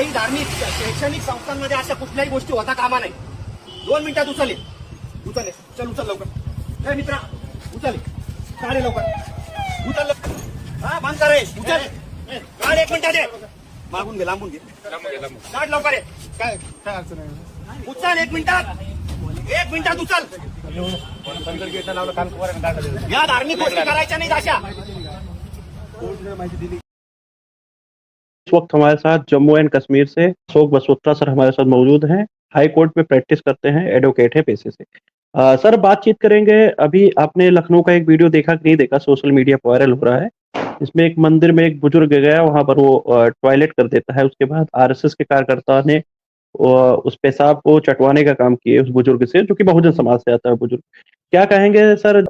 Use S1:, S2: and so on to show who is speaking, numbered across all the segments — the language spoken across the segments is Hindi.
S1: कुठल्याही धार्मिक शैक्षणिक संस्थांमध्ये अशा कुठल्याही गोष्टी होता कामा नाही. 2 मिनिटात उचल चल उचल लवकर. ए मित्रा उचल काढे लवकर उचल हा बंद करे उचल काढ 1 मिनिटात दे मागून घे लांबून घे काढ लवकर काय काय अडचण आहे उचल 1 मिनिटात 1 मिनिटात उचल. गेटला लावलं कान या धार्मिक गोष्टी करायच्या नाही अशा.
S2: इस वक्त हमारे साथ जम्मू एंड कश्मीर से अशोक बसोत्रा सर हमारे साथ मौजूद हैं. हाई कोर्ट में प्रैक्टिस करते हैं, एडवोकेट है पेशे से. सर बातचीत करेंगे. अभी आपने लखनऊ का एक वीडियो देखा कि नहीं देखा, सोशल मीडिया पर वायरल हो रहा है. इसमें एक मंदिर में एक बुजुर्ग गया, वहां पर वो टॉयलेट कर देता है. उसके बाद आरएसएस के कार्यकर्ता ने उस पेशाब को चटवाने का काम किए उस बुजुर्ग से, जो कि बहुजन समाज से आता है बुजुर्ग. क्या कहेंगे सर?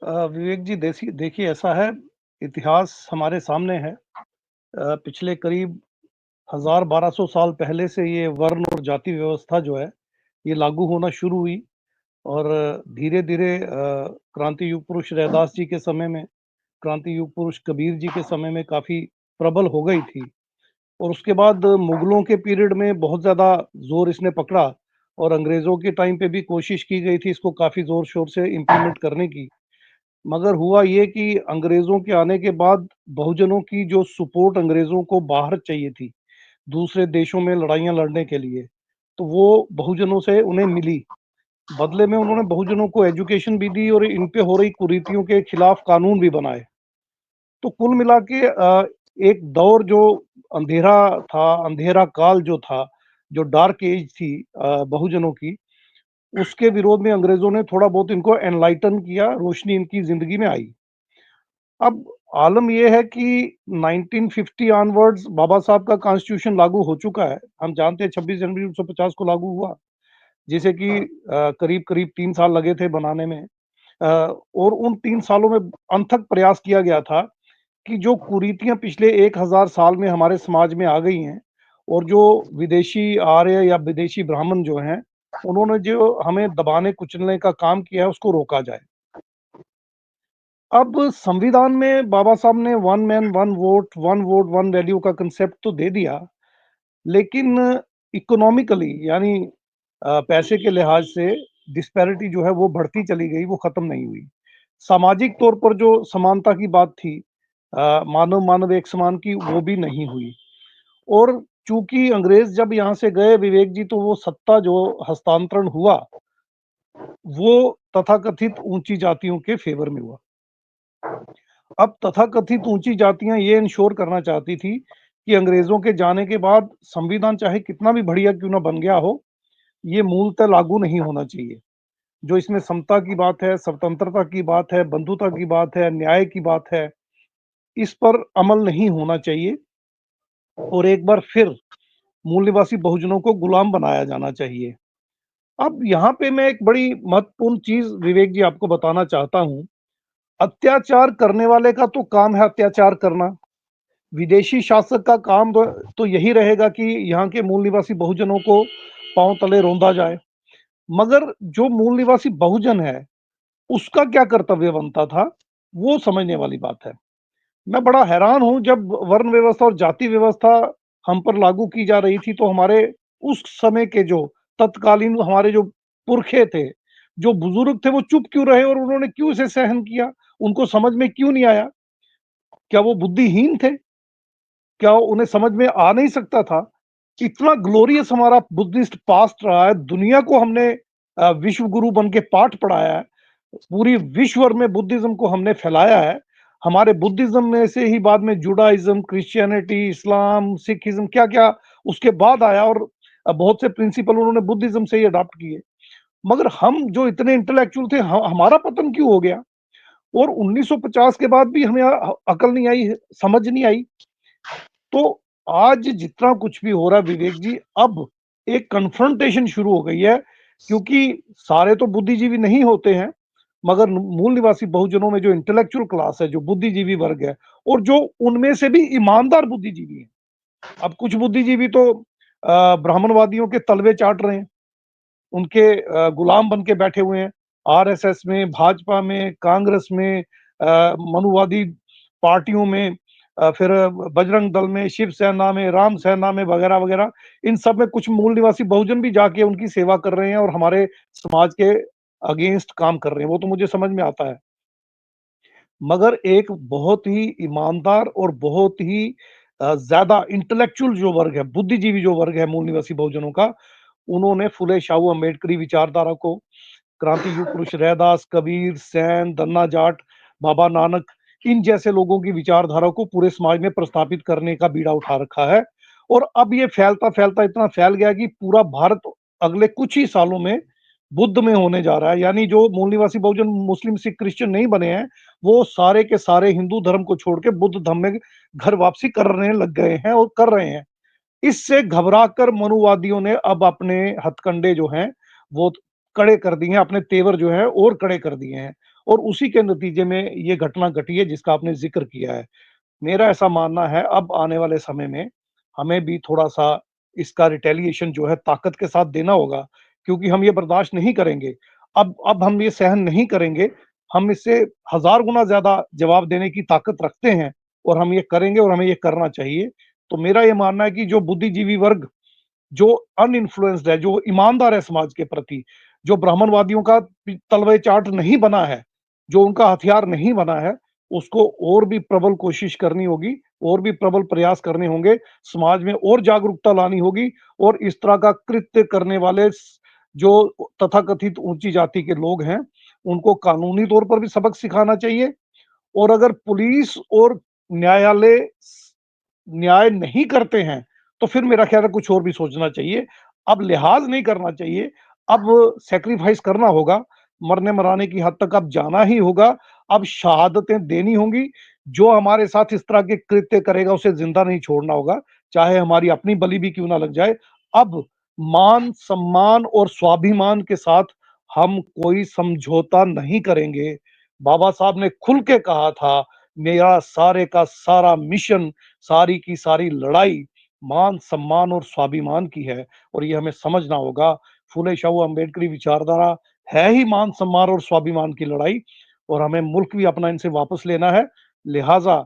S3: विवेक जी देखिए ऐसा है, इतिहास हमारे सामने है. पिछले करीब 1200 साल पहले से ये वर्ण और जाति व्यवस्था जो है ये लागू होना शुरू हुई और धीरे धीरे क्रांति युग पुरुष रैदास जी के समय में, क्रांति युग पुरुष कबीर जी के समय में काफी प्रबल हो गई थी. और उसके बाद मुगलों के पीरियड में बहुत ज्यादा जोर इसने पकड़ा और अंग्रेजों के टाइम पे भी कोशिश की गई थी इसको काफी जोर शोर से इम्प्लीमेंट करने की. मगर हुआ ये कि अंग्रेजों के आने के बाद बहुजनों की जो सपोर्ट अंग्रेजों को बाहर चाहिए थी दूसरे देशों में लड़ाइयाँ लड़ने के लिए, तो वो बहुजनों से उन्हें मिली. बदले में उन्होंने बहुजनों को एजुकेशन भी दी और इन पे हो रही कुरीतियों के खिलाफ कानून भी बनाए. तो कुल मिला के एक दौर जो अंधेरा था, अंधेरा काल जो था, जो डार्क एज थी बहुजनों की, उसके विरोध में अंग्रेजों ने थोड़ा बहुत इनको एनलाइटन किया, रोशनी इनकी जिंदगी में आई. अब आलम यह है कि 1950 ऑनवर्ड्स बाबा साहब का कॉन्स्टिट्यूशन लागू हो चुका है. हम जानते हैं 26 जनवरी 1950 को लागू हुआ, जिसे कि करीब करीब 3 साल लगे थे बनाने में. और उन 3 सालों में अनथक प्रयास किया गया था कि जो कुरीतियां पिछले 1000 साल में हमारे समाज में आ गई हैं और जो विदेशी आर्य या विदेशी ब्राह्मण जो हैं उन्होंने जो हमें दबाने कुचलने का काम किया है उसको रोका जाए. अब संविधान में बाबा साहब ने 1 मैन 1 वोट 1 वोट 1 वैल्यू का कंसेप्ट तो दे दिया, लेकिन इकोनॉमिकली यानी पैसे के लिहाज से डिस्पैरिटी जो है वो बढ़ती चली गई, वो खत्म नहीं हुई. सामाजिक तौर पर जो समानता की बात थी, मानव मानव एक समान की, वो भी नहीं हुई. और चूंकि अंग्रेज जब यहाँ से गए विवेक जी, तो वो सत्ता जो हस्तांतरण हुआ वो तथाकथित ऊंची जातियों के फेवर में हुआ. अब तथाकथित ऊंची जातियां ये इंश्योर करना चाहती थी कि अंग्रेजों के जाने के बाद संविधान चाहे कितना भी बढ़िया क्यों ना बन गया हो, ये मूलतः लागू नहीं होना चाहिए. जो इसमें समता की बात है, स्वतंत्रता की बात है, बंधुता की बात है, न्याय की बात है, इस पर अमल नहीं होना चाहिए और एक बार फिर मूल निवासी बहुजनों को गुलाम बनाया जाना चाहिए. अब यहाँ पे मैं एक बड़ी महत्वपूर्ण चीज विवेक जी आपको बताना चाहता हूँ. अत्याचार करने वाले का तो काम है अत्याचार करना. विदेशी शासक का काम तो यही रहेगा कि यहाँ के मूल निवासी बहुजनों को पांव तले रौंदा जाए. मगर जो मूल निवासी बहुजन है उसका क्या कर्तव्य बनता था, वो समझने वाली बात है. मैं बड़ा हैरान हूं, जब वर्ण व्यवस्था और जाति व्यवस्था हम पर लागू की जा रही थी तो हमारे उस समय के जो तत्कालीन हमारे जो पुरखे थे, जो बुजुर्ग थे, वो चुप क्यों रहे और उन्होंने क्यों इसे सहन किया? उनको समझ में क्यों नहीं आया? क्या वो बुद्धिहीन थे? क्या उन्हें समझ में आ नहीं सकता था? इतना ग्लोरियस हमारा बुद्धिस्ट पास्ट रहा है, दुनिया को हमने विश्व गुरु बन के पाठ पढ़ाया है, पूरी विश्व भर में बुद्धिज्म को हमने फैलाया है. हमारे बुद्धिज्म में से ही बाद में जुडाइज्म, क्रिश्चियनिटी, इस्लाम, सिखिज्म, क्या क्या उसके बाद आया और बहुत से प्रिंसिपल उन्होंने बुद्धिज्म से ही अडॉप्ट किए. मगर हम जो इतने इंटेलेक्चुअल थे, हमारा पतन क्यों हो गया? और 1950 के बाद भी हमें अकल नहीं आई, समझ नहीं आई. तो आज जितना कुछ भी हो रहा है विवेक जी, अब एक कन्फ्रंटेशन शुरू हो गई है, क्योंकि सारे तो बुद्धिजीवी नहीं होते हैं, मगर मूल निवासी बहुजनों में जो इंटेलेक्चुअल क्लास है, जो बुद्धिजीवी वर्ग है, और जो उनमें से भी ईमानदार बुद्धिजीवी है. अब कुछ बुद्धिजीवी तो ब्राह्मणवादियों के तलवे चाट रहे हैं, उनके गुलाम बन के बैठे हुए हैं. आरएसएस में, भाजपा में, कांग्रेस में, मनुवादी पार्टियों में, फिर बजरंग दल में, शिव सेना में, राम सेना में वगैरह वगैरह, इन सब में कुछ मूल निवासी बहुजन भी जाके उनकी सेवा कर रहे हैं और हमारे समाज के अगेंस्ट काम कर रहे हैं, वो तो मुझे समझ में आता है। मगर एक बहुत ही ईमानदार और बहुत ही ज़्यादा इंटेलेक्चुअल जो वर्ग है, बुद्धिजीवी जो वर्ग है मूल निवासी बहुजनों का, उन्होंने फुले शाहू अम्बेडकरी विचारधारा को, क्रांति युग पुरुष रैदास, कबीर, सैन, दन्ना जाट, बाबा नानक, इन जैसे लोगों की विचारधारा को पूरे समाज में प्रस्थापित करने का बीड़ा उठा रखा है। और अब ये फैलता-फैलता इतना फैल गया कि पूरा भारत अगले कुछ ही सालों में बुद्ध में होने जा रहा है। यानी जो मूल निवासी बहुजन मुस्लिम, सिख, क्रिश्चियन नहीं बने हैं, वो सारे के सारे हिंदू धर्म को छोड़ के बुद्ध धर्म में घर वापसी करने लग गए हैं और कर रहे हैं। इससे घबराकर मनुवादियों ने अब अपने हथकंडे जो हैं वो कड़े कर दिए हैं, अपने तेवर जो है और कड़े कर दिए हैं, और उसी के नतीजे में ये घटना घटी है जिसका आपने जिक्र किया है। मेरा ऐसा मानना है अब आने वाले समय में हमें भी थोड़ा-सा इसका रिटेलिएशन जो है ताकत के साथ देना होगा, क्योंकि हम ये बर्दाश्त नहीं करेंगे। अब हम ये सहन नहीं करेंगे, हम इससे हज़ार गुना ज़्यादा जवाब देने की ताकत रखते हैं और हम ये करेंगे और हमें ये करना चाहिए। तो मेरा ये मानना है कि जो बुद्धिजीवी वर्ग, जो अनइन्फ्लुएंस्ड है, जो ईमानदार है समाज के प्रति, जो ब्राह्मणवादियों का तलवे चाट नहीं बना है, जो उनका हथियार नहीं बना है, उसको और भी प्रबल कोशिश करनी होगी, और भी प्रबल प्रयास करने होंगे, समाज में और जागरूकता लानी होगी, और इस तरह का कृत्य करने वाले जो तथाकथित ऊंची जाति के लोग हैं, उनको कानूनी तौर पर भी सबक सिखाना चाहिए। और अगर पुलिस और न्यायालय न्याय नहीं करते हैं, तो फिर मेरा ख्याल है कुछ और भी सोचना चाहिए। अब लिहाज़ नहीं करना चाहिए, अब सैक्रिफाइस करना होगा, मरने-मराने की हद तक अब जाना ही होगा, अब शहादतें देनी होंगी। जो हमारे साथ इस तरह के कृत्य करेगा उसे ज़िंदा नहीं छोड़ना होगा, चाहे हमारी अपनी बलि भी क्यों ना लग जाए। अब मान, सम्मान और स्वाभिमान के साथ हम कोई समझौता नहीं करेंगे। बाबा साहब ने खुल के कहा था, मेरा सारे का सारा मिशन, सारी की सारी लड़ाई मान, सम्मान और स्वाभिमान की है, और ये हमें समझना होगा। फूले शाहू अम्बेडकरी विचारधारा है ही मान, सम्मान और स्वाभिमान की लड़ाई, और हमें मुल्क भी अपना इनसे वापस लेना है। लिहाज़ा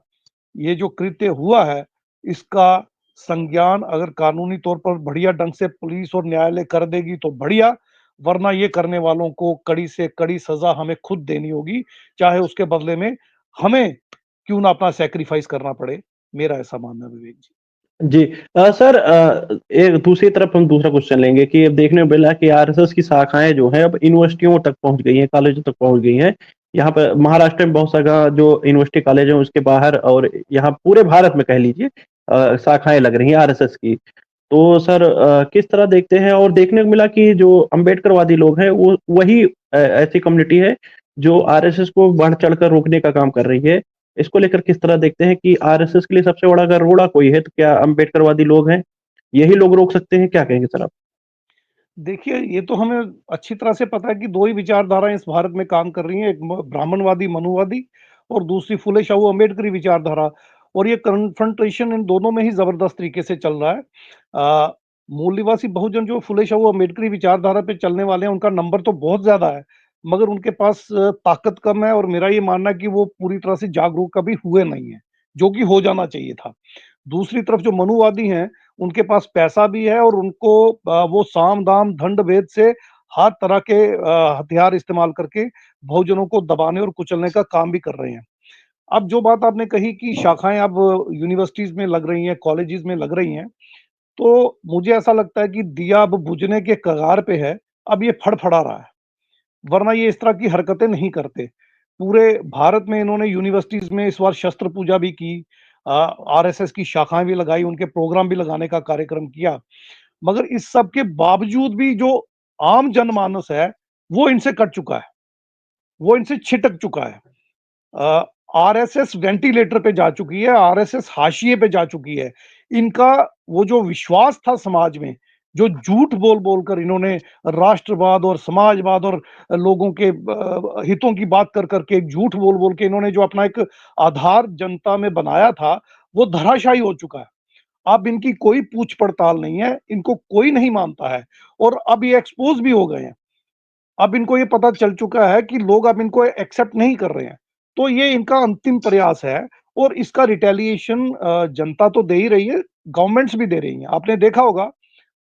S3: ये जो कृत्य हुआ है, इसका संज्ञान अगर कानूनी तौर पर बढ़िया ढंग से पुलिस और न्यायालय कर देगी तो बढ़िया, वरना ये करने वालों को कड़ी से कड़ी सज़ा हमें खुद देनी होगी, चाहे उसके बदले में हमें क्यों ना अपना सैक्रिफाइस करना पड़े। मेरा ऐसा मानना है विवेक जी।
S2: जी। सर, एक दूसरी तरफ हम दूसरा क्वेश्चन लेंगे कि अब देखने को मिला कि आरएसएस की शाखाएँ जो हैं अब यूनिवर्सिटियों तक पहुँच गई हैं, कॉलेजों तक पहुँच गई हैं। यहाँ पे महाराष्ट्र में बहुत जगह जो यूनिवर्सिटी कॉलेज हैं उसके बाहर और यहाँ पूरे भारत में कह लीजिए शाखाएँ लग रही हैं आरएसएस की। तो सर, किस तरह देखते हैं? और देखने को मिला कि जो अम्बेडकरवादी लोग हैं वो वही ऐसी कम्युनिटी है जो आरएसएस को बढ़-चढ़ कर रोकने का काम कर रही है। इसको लेकर किस तरह देखते हैं कि आरएसएस के लिए सबसे बड़ा अगर रोड़ा कोई है तो क्या अम्बेडकरवादी लोग हैं? यही लोग रोक सकते हैं? क्या कहेंगे सर आप?
S3: देखिए, ये तो हमें अच्छी तरह से पता है कि 2 ही विचारधाराएँ इस भारत में काम कर रही हैं, एक म ब्राह्मणवादी, मनुवादी, और दूसरी फूले शाहू अम्बेडकरी विचारधारा, और ये कन्फ्रंटेशन इन दोनों में ही ज़बरदस्त तरीके से चल रहा है। मूल निवासी बहुजन जो फूले शाहू अम्बेडकरी विचारधारा पे चलने वाले हैं, उनका नंबर तो बहुत ज़्यादा है, मगर उनके पास ताकत कम है, और मेरा ये मानना है कि वो पूरी तरह से जागरूक कभी हुए नहीं हैं, जो कि हो जाना चाहिए था। दूसरी तरफ जो मनुवादी हैं, उनके पास पैसा भी है, और उनको वो साम-दाम, दंड-भेद से हर तरह के हथियार इस्तेमाल करके बहुजनों को दबाने और कुचलने का काम भी कर रहे हैं। अब जो बात आपने कही कि शाखाएँ अब यूनिवर्सिटीज़ में लग रही हैं, कॉलेजेस में लग रही हैं, तो मुझे ऐसा लगता है कि दिया अब बुझने के कगार पे है, अब ये फड़फड़ा रहा है, वरना ये इस तरह की हरकतें नहीं करते। पूरे भारत में इन्होंने यूनिवर्सिटीज़ में इस बार शस्त्र पूजा भी की, अ, आरएसएस की शाखाएँ भी लगाई, उनके प्रोग्राम भी लगाने का कार्यक्रम किया। मगर इस सब के बावजूद भी जो आम जनमानस है, वो इनसे कट चुका है, वो इनसे छिटक चुका है। अ, आरएसएस वेंटिलेटर पे जा चुकी है, आरएसएस हाशिए पे जा चुकी है। इनका वो जो विश्वास था समाज में, जो झूठ बोल-बोल कर इन्होंने राष्ट्रवाद और समाजवाद और लोगों के हितों की बात कर के, एक झूठ बोल-बोल के इन्होंने जो अपना एक आधार जनता में बनाया था, वो धराशायी हो चुका है। अब इनकी कोई पूछ-पड़ताल नहीं है, इनको कोई नहीं मानता है, और अब ये एक्सपोज़ भी हो गए हैं। अब इनको ये पता चल चुका है कि लोग अब इनको एक्सेप्ट नहीं कर रहे हैं। तो ये इनका अंतिम प्रयास है, और इसका रिटेलिएशन जनता तो दे ही रही है, गवर्नमेंट्स भी दे रही हैं। आपने देखा होगा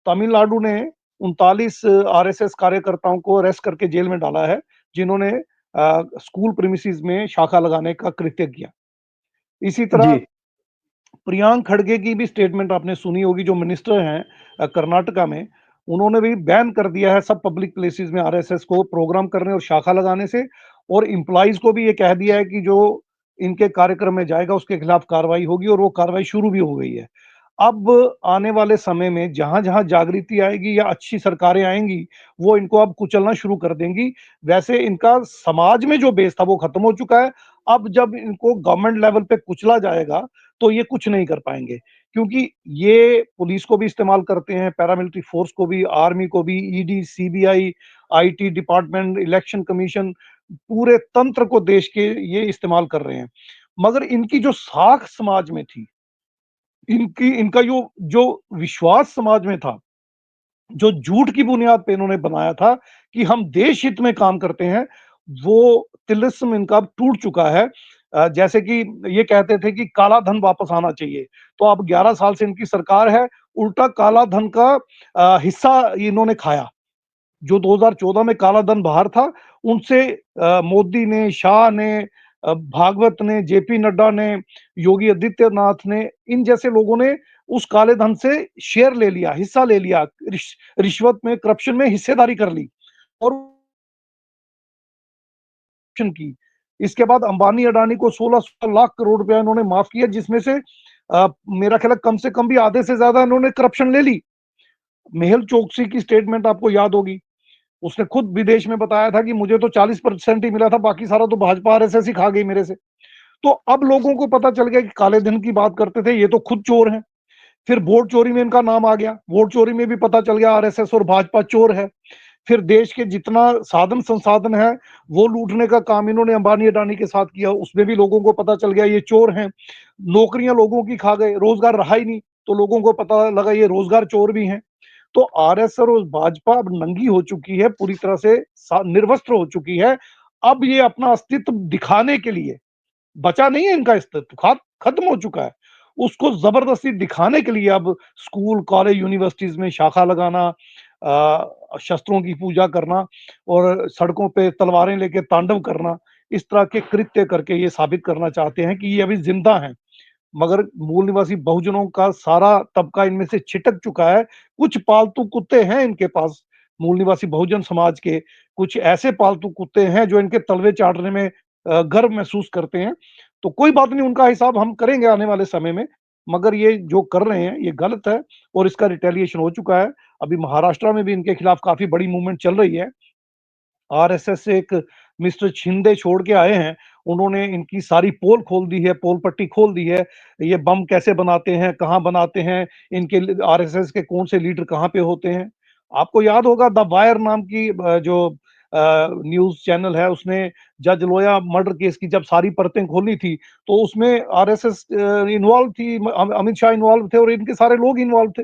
S3: तमिलनाडु ने 39 आरएसएस कार्यकर्ताओं को अरेस्ट करके जेल में डाला है, जिन्होंने स्कूल प्रीमिसेस में शाखा लगाने का कृत्य किया। इसी तरह
S2: जी,
S3: प्रियांक खड़गे की भी स्टेटमेंट आपने सुनी होगी, जो मिनिस्टर हैं कर्नाटका में, उन्होंने भी बैन कर दिया है सब पब्लिक प्लेसेस में आरएसएस को प्रोग्राम करने और शाखा लगाने से, और एम्प्लॉइज को भी ये कह दिया है कि जो इनके कार्यक्रम में जाएगा उसके खिलाफ कार्रवाई होगी, और वो कार्रवाई शुरू भी हो गई है। अब आने वाले समय में जहां-जहां जागृति आएगी या अच्छी सरकारें आएंगी, वो इनको अब कुचलना शुरू कर देंगी। वैसे इनका समाज में जो बेस था वो खत्म हो चुका है। अब जब इनको गवर्नमेंट लेवल पे कुचला जाएगा, तो ये कुछ नहीं कर पाएंगे, क्योंकि ये पुलिस को भी इस्तेमाल करते हैं, पैरामिलिट्री फोर्स को भी, आर्मी को भी, ED, CBI, IT department, election commission, पूरे तंत्र को देश के ये इस्तेमाल कर रहे हैं। मगर इनकी जो साख समाज में थी, इनकी इनका जो जो विश्वास समाज में था, जो झूठ की बुनियाद पे इन्होंने बनाया था कि हम देश हित में काम करते हैं, वो तिलिस्म इनका अब टूट चुका है। जैसे कि ये कहते थे कि काला धन वापस आना चाहिए, तो अब 11 साल से इनकी सरकार है, उल्टा काला धन का हिस्सा इन्होंने खाया। जो 2014 में काला धन बाहर था, उनसे मोदी ने, शाह ने, भागवत ने, जेपी नड्डा ने, योगी आदित्यनाथ ने, इन जैसे लोगों ने उस काले धन से शेयर ले लिया, हिस्सा ले लिया, रिश्वत में, करप्शन में हिस्सेदारी कर ली और करप्शन की। इसके बाद अंबानी अडानी को 16 लाख करोड़ रुपया इन्होंने माफ किया, जिसमें से मेरा ख्याल है कम से कम भी आधे से ज्यादा इन्होंने करप्शन ले ली। मेहुल चोकसी की स्टेटमेंट आपको याद होगी, उसने खुद विदेश में बताया था कि मुझे तो 40% ही मिला था, बाकी सारा तो भाजपा आरएसएस ही खा गई मेरे से। तो अब लोगों को पता चल गया कि काले धन की बात करते थे, ये तो खुद चोर हैं। फिर वोट चोरी में इनका नाम आ गया, वोट चोरी में भी पता चल गया आरएसएस और भाजपा चोर है। फिर देश के जितना साधन संसाधन है, वो लूटने का काम इन्होंने अंबानी अडानी के साथ किया, उसमें भी लोगों को पता चल गया ये चोर हैं। नौकरियां लोगों की खा गए, रोजगार रहा ही नहीं, तो लोगों को पता लगा ये रोजगार चोर भी हैं। तो आरएसएस और भाजपा अब नंगी हो चुकी है, पूरी तरह से निर्वस्त्र हो चुकी है। अब ये अपना अस्तित्व दिखाने के लिए, बचा नहीं है इनका अस्तित्व, खत्म हो चुका है, उसको जबरदस्ती दिखाने के लिए अब स्कूल, कॉलेज, यूनिवर्सिटीज में शाखा लगाना, शस्त्रों की पूजा करना और सड़कों पे तलवारें लेके तांडव करना, इस तरह के कृत्य करके ये साबित करना चाहते हैं कि ये अभी जिंदा हैं। मगर मूल निवासी बहुजनों का सारा तबका इनमें से छिटक चुका है। कुछ पालतू कुत्ते हैं इनके पास, मूल निवासी बहुजन समाज के कुछ ऐसे पालतू कुत्ते हैं जो इनके तलवे चाटने में गर्व महसूस करते हैं। तो कोई बात नहीं, उनका हिसाब हम करेंगे आने वाले समय में। मगर ये जो कर रहे हैं ये गलत है और इसका रिटेलिएशन हो चुका है। अभी महाराष्ट्र में भी इनके खिलाफ काफी बड़ी मूवमेंट चल रही है। आरएसएस से एक मिस्टर शिंदे छोड़ के आए हैं, उन्होंने इनकी सारी पोल खोल दी है, पोल पट्टी खोल दी है। ये बम कैसे बनाते हैं, कहाँ बनाते हैं, इनके आरएसएस के कौन से लीडर कहाँ पे होते हैं। आपको याद होगा द वायर नाम की जो न्यूज़ चैनल है, उसने जज लोया मर्डर केस की जब सारी परतें खोली थी, तो उसमें आरएसएस इन्वॉल्व थी, अमित शाह इन्वॉल्व थे और इनके सारे लोग इन्वॉल्व थे।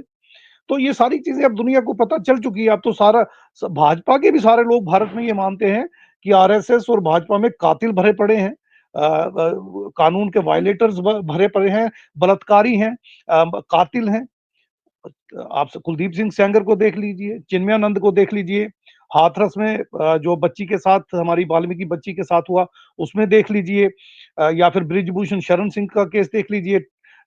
S3: तो ये सारी चीजें अब दुनिया को पता चल चुकी है। अब तो सारा भाजपा के भी सारे लोग भारत में ये मानते हैं कि आरएसएस और भाजपा में कातिल भरे पड़े हैं, कानून के वायलेटर्स भरे पड़े हैं, बलात्कारी हैं, कातिल हैं। आप कुलदीप सिंह सेंगर को देख लीजिए, चिन्मयानंद को देख लीजिए, हाथरस में जो बच्ची के साथ, हमारी वाल्मीकि बच्ची के साथ हुआ, उसमें देख लीजिए, या फिर ब्रिजभूषण शरण सिंह का केस देख लीजिए,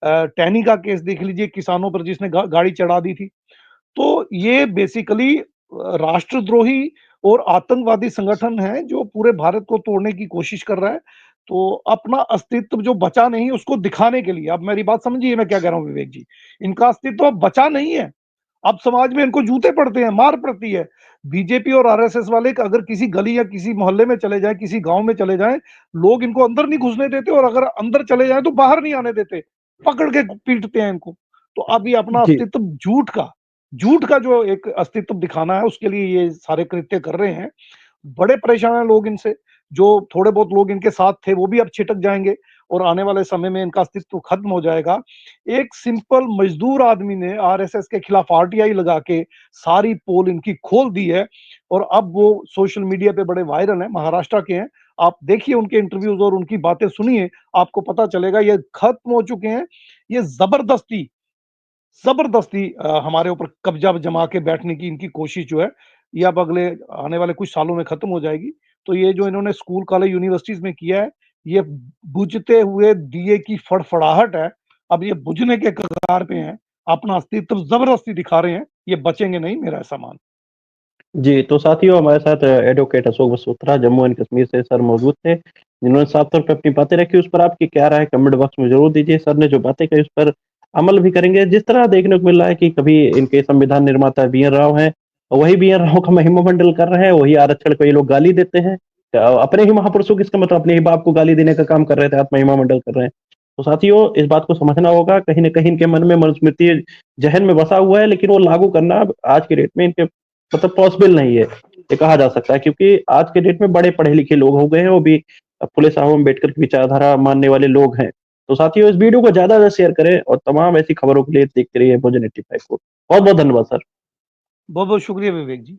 S3: टैनी का केस देख लीजिए, किसानों पर जिसने गाड़ी चढ़ा दी थी। तो ये बेसिकली राष्ट्रद्रोही और आतंकवादी संगठन है जो पूरे भारत को तोड़ने की कोशिश कर रहा है। तो अपना अस्तित्व जो बचा नहीं उसको दिखाने के लिए, अब मेरी बात समझिए मैं क्या कह रहा हूँ विवेक जी, इनका अस्तित्व अब बचा नहीं है। अब समाज में इनको जूते पड़ते हैं, मार पड़ती है। बीजेपी और आरएसएस वाले अगर किसी गली या किसी मोहल्ले में चले जाएं, किसी गांव में चले जाएं, लोग इनको अंदर नहीं घुसने देते और अगर अंदर चले जाएं तो बाहर नहीं आने देते, पकड़ के पीटते हैं इनको। तो अब ये अपना
S2: जी,
S3: अस्तित्व झूठ का जो एक अस्तित्व दिखाना है उसके लिए ये सारे कृत्य कर रहे हैं। बड़े परेशान हैं लोग इनसे, जो थोड़े बहुत लोग इनके साथ थे वो भी अब छिटक जाएंगे और आने वाले समय में इनका अस्तित्व खत्म हो जाएगा। एक सिंपल मजदूर आदमी ने आरएसएस के खिलाफ आरटीआई लगा के सारी पोल इनकी खोल दी है और अब वो सोशल मीडिया पे बड़े वायरल हैं, महाराष्ट्र के हैं। आप देखिए उनके इंटरव्यूज और उनकी बातें सुनिए, आपको पता चलेगा ये खत्म हो चुके हैं। ये जबरदस्ती जबरदस्ती हमारे ऊपर कब्जा जमा के बैठने की इनकी कोशिश जो है, ये अब अगले आने वाले कुछ सालों में खत्म हो जाएगी। तो ये जो इन्होंने स्कूल, कॉलेज, यूनिवर्सिटीज़ में किया है, ये बुझते हुए दिए की फड़फड़ाहट है। अब ये बुझने के कगार पे हैं, अपना अस्तित्व ज़बरदस्ती दिखा रहे हैं, ये बचेंगे नहीं, मेरा ऐसा मानना
S2: जी, तो साथियों हमारे साथ एडवोकेट अशोक बसोत्रा जम्मू एंड कश्मीर से सर मौजूद थे, जिन्होंने साफ तौर पे अपनी बातें रखी। उस पर आपकी क्या राय है कमेंट बॉक्स में ज़रूर दीजिए। सर ने जो बातें कही उस पर अमल भी करेंगे। जिस तरह देखने को मिल रहा है कि कभी इनके संविधान निर्माता बी.एन. राव हैं, वही बी.एन. राव का महिमामंडन कर रहे हैं, वही आरक्षण को ये लोग गाली देते हैं। अपने ही महापुरुषों की, इसका मतलब अपने ही बाप को गाली देने का काम कर रहे थे, आप महिमामंडन कर रहे हैं। तो साथियों इस बात को समझना होगा, कहीं न कहीं इनके मन में मनुस्मृति ज़हन में बसा हुआ है, लेकिन वो लागू करना अब आज की डेट में इनके मतलब पॉसिबल नहीं है, ये कहा जा सकता है, क्योंकि आज के डेट में बड़े पढ़े-लिखे लोग हो गए हैं, वो भी फुले साहब अम्बेडकर की विचारधारा मानने वाले लोग हैं। तो साथियों इस वीडियो को ज़्यादा से शेयर करें और तमाम ऐसी खबरों के लिए देखते रहिए भोजन 85 को। बहुत-बहुत धन्यवाद सर।
S3: बहुत-बहुत शुक्रिया विवेक जी।